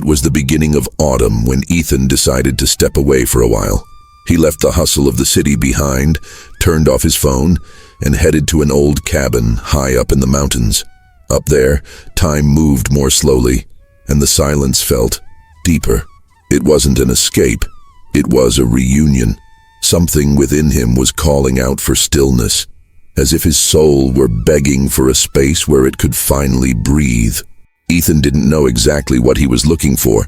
was the beginning of autumn when Ethan decided to step away for a while. He left the hustle of the city behind, turned off his phone, and headed to an old cabin high up in the mountains. Up there, time moved more slowly, and the silence felt deeper. It wasn't an escape. It was a reunion. Something within him was calling out for stillness, as if his soul were begging for a space where it could finally breathe. Ethan didn't know exactly what he was looking for,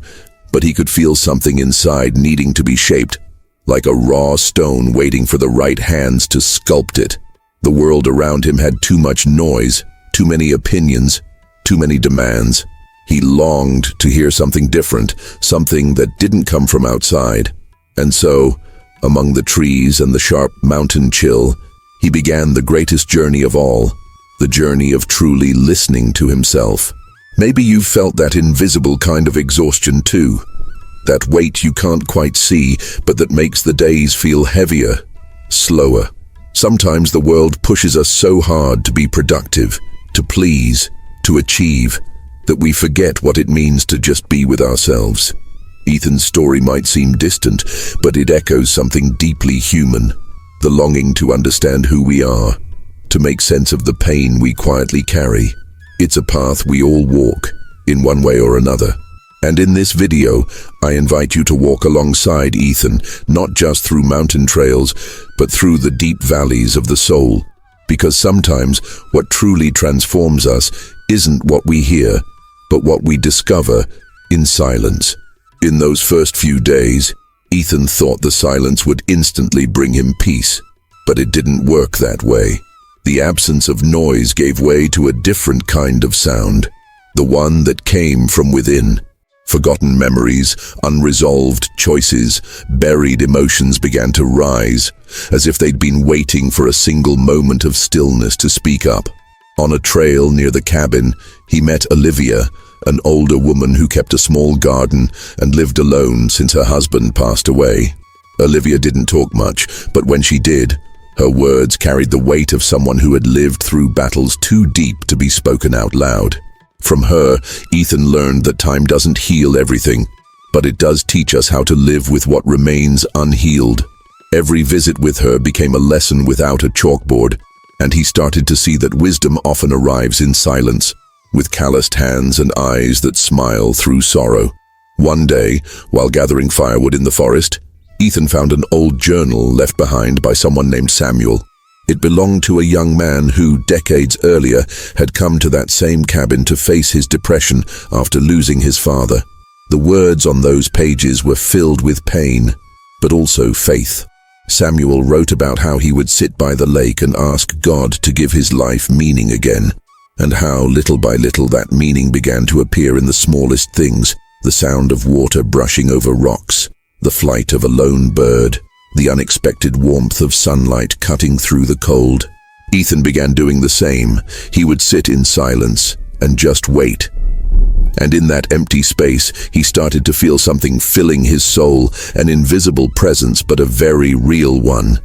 but he could feel something inside needing to be shaped, like a raw stone waiting for the right hands to sculpt it. The world around him had too much noise, too many opinions, too many demands. He longed to hear something different, something that didn't come from outside. And so, among the trees and the sharp mountain chill, he began the greatest journey of all, the journey of truly listening to himself. Maybe you've felt that invisible kind of exhaustion too, that weight you can't quite see, but that makes the days feel heavier, slower. Sometimes the world pushes us so hard to be productive, to please, to achieve, that we forget what it means to just be with ourselves. Ethan's story might seem distant, but it echoes something deeply human, the longing to understand who we are, to make sense of the pain we quietly carry. It's a path we all walk, in one way or another. And in this video, I invite you to walk alongside Ethan, not just through mountain trails, but through the deep valleys of the soul. Because sometimes what truly transforms us isn't what we hear, but what we discover in silence. In those first few days, Ethan thought the silence would instantly bring him peace, but it didn't work that way. The absence of noise gave way to a different kind of sound, the one that came from within. Forgotten memories, unresolved choices, buried emotions began to rise, as if they'd been waiting for a single moment of stillness to speak up. On a trail near the cabin, he met Olivia, an older woman who kept a small garden and lived alone since her husband passed away. Olivia didn't talk much, but when she did, her words carried the weight of someone who had lived through battles too deep to be spoken out loud. From her, Ethan learned that time doesn't heal everything, but it does teach us how to live with what remains unhealed. Every visit with her became a lesson without a chalkboard, and he started to see that wisdom often arrives in silence, with calloused hands and eyes that smile through sorrow. One day, while gathering firewood in the forest, Ethan found an old journal left behind by someone named Samuel. It belonged to a young man who, decades earlier, had come to that same cabin to face his depression after losing his father. The words on those pages were filled with pain, but also faith. Samuel wrote about how he would sit by the lake and ask God to give his life meaning again, and how little by little that meaning began to appear in the smallest things, the sound of water brushing over rocks, the flight of a lone bird, the unexpected warmth of sunlight cutting through the cold. Ethan began doing the same. He would sit in silence and just wait. And in that empty space, he started to feel something filling his soul, an invisible presence, but a very real one.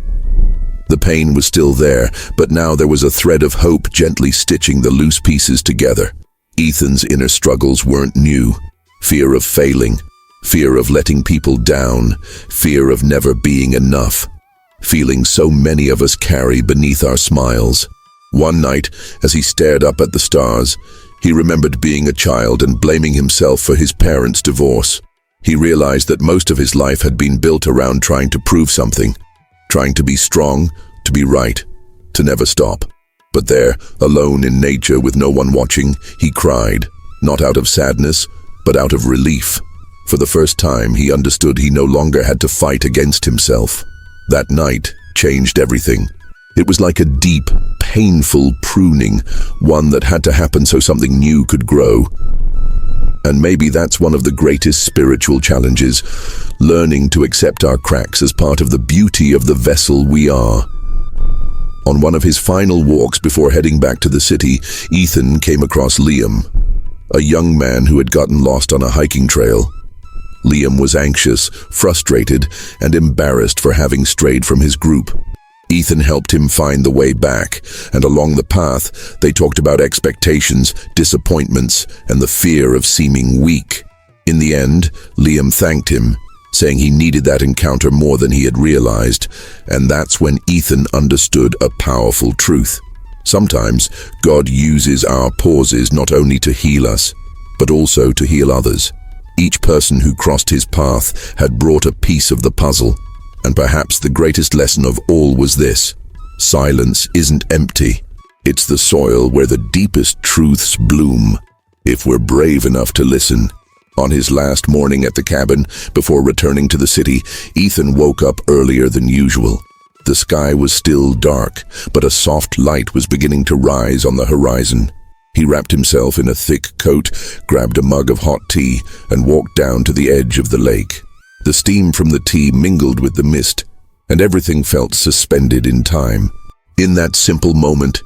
The pain was still there, but now there was a thread of hope gently stitching the loose pieces together. Ethan's inner struggles weren't new. Fear of failing, fear of letting people down, fear of never being enough. Feelings so many of us carry beneath our smiles. One night, as he stared up at the stars, he remembered being a child and blaming himself for his parents' divorce. He realized that most of his life had been built around trying to prove something, trying to be strong, to be right, to never stop. But there, alone in nature with no one watching, he cried, not out of sadness, but out of relief. For the first time, he understood he no longer had to fight against himself. That night changed everything. It was like a deep, painful pruning, one that had to happen so something new could grow. And maybe that's one of the greatest spiritual challenges, learning to accept our cracks as part of the beauty of the vessel we are. On one of his final walks before heading back to the city, Ethan came across Liam, a young man who had gotten lost on a hiking trail. Liam was anxious, frustrated, and embarrassed for having strayed from his group. Ethan helped him find the way back, and along the path, they talked about expectations, disappointments, and the fear of seeming weak. In the end, Liam thanked him, saying he needed that encounter more than he had realized, and that's when Ethan understood a powerful truth. Sometimes, God uses our pauses not only to heal us, but also to heal others. Each person who crossed his path had brought a piece of the puzzle, and perhaps the greatest lesson of all was this: silence isn't empty. It's the soil where the deepest truths bloom, if we're brave enough to listen. On his last morning at the cabin, before returning to the city, Ethan woke up earlier than usual. The sky was still dark, but a soft light was beginning to rise on the horizon. He wrapped himself in a thick coat, grabbed a mug of hot tea, and walked down to the edge of the lake. The steam from the tea mingled with the mist, and everything felt suspended in time. In that simple moment,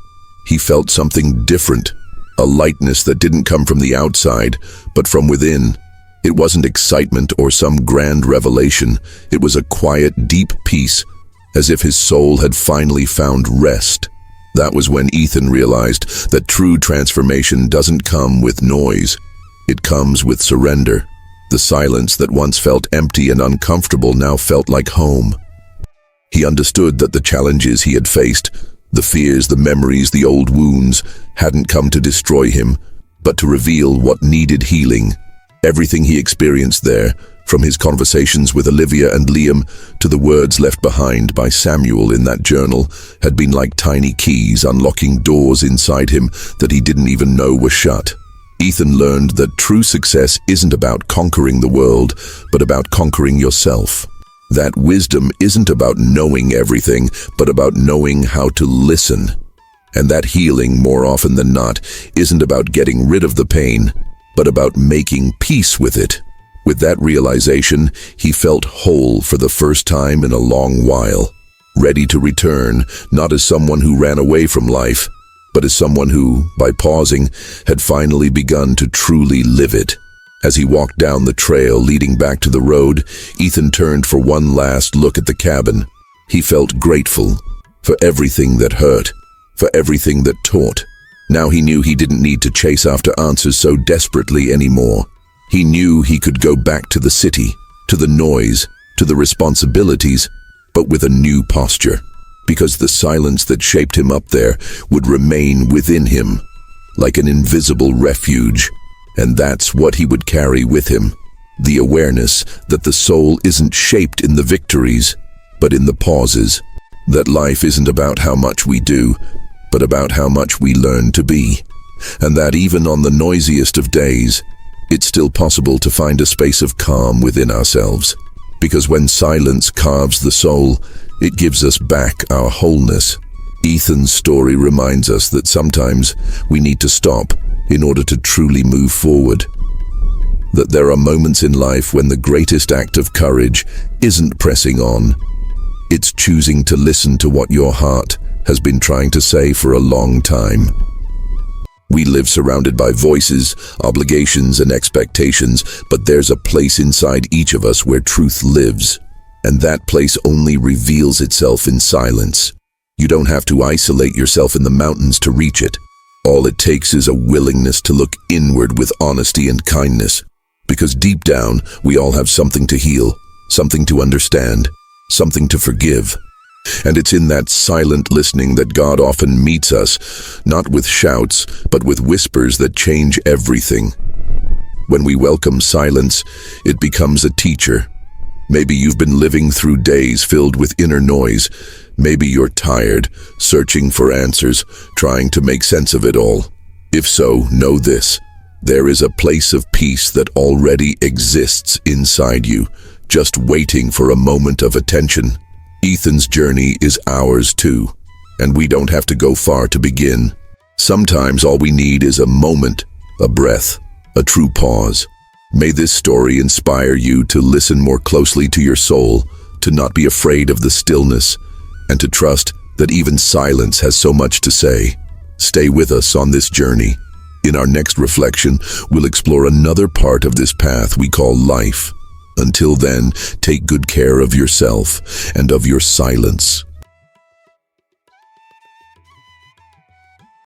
he felt something different, a lightness that didn't come from the outside, but from within. It wasn't excitement or some grand revelation. It was a quiet, deep peace, as if his soul had finally found rest. That was when Ethan realized that true transformation doesn't come with noise. It comes with surrender. The silence that once felt empty and uncomfortable now felt like home. He understood that the challenges he had faced, the fears, the memories, the old wounds, hadn't come to destroy him, but to reveal what needed healing. Everything he experienced there, from his conversations with Olivia and Liam to the words left behind by Samuel in that journal, had been like tiny keys unlocking doors inside him that he didn't even know were shut. Ethan learned that true success isn't about conquering the world, but about conquering yourself. That wisdom isn't about knowing everything, but about knowing how to listen. And that healing, more often than not, isn't about getting rid of the pain, but about making peace with it. With that realization, he felt whole for the first time in a long while, ready to return, not as someone who ran away from life, but as someone who, by pausing, had finally begun to truly live it. As he walked down the trail leading back to the road, Ethan turned for one last look at the cabin. He felt grateful for everything that hurt, for everything that taught. Now he knew he didn't need to chase after answers so desperately anymore. He knew he could go back to the city, to the noise, to the responsibilities, but with a new posture, because the silence that shaped him up there would remain within him, like an invisible refuge. And that's what he would carry with him, the awareness that the soul isn't shaped in the victories, but in the pauses, that life isn't about how much we do, but about how much we learn to be, and that even on the noisiest of days, it's still possible to find a space of calm within ourselves, because when silence carves the soul, it gives us back our wholeness. Ethan's story reminds us that sometimes we need to stop in order to truly move forward. That there are moments in life when the greatest act of courage isn't pressing on. It's choosing to listen to what your heart has been trying to say for a long time. We live surrounded by voices, obligations, and expectations, but there's a place inside each of us where truth lives, and that place only reveals itself in silence. You don't have to isolate yourself in the mountains to reach it. All it takes is a willingness to look inward with honesty and kindness, because deep down, we all have something to heal, something to understand, something to forgive. And it's in that silent listening that God often meets us, not with shouts, but with whispers that change everything. When we welcome silence, it becomes a teacher. Maybe you've been living through days filled with inner noise. Maybe you're tired, searching for answers, trying to make sense of it all. If so, know this: there is a place of peace that already exists inside you, just waiting for a moment of attention. Ethan's journey is ours too, and we don't have to go far to begin. Sometimes all we need is a moment, a breath, a true pause. May this story inspire you to listen more closely to your soul, to not be afraid of the stillness, and to trust that even silence has so much to say. Stay with us on this journey. In our next reflection, we'll explore another part of this path we call life. Until then, take good care of yourself and of your silence.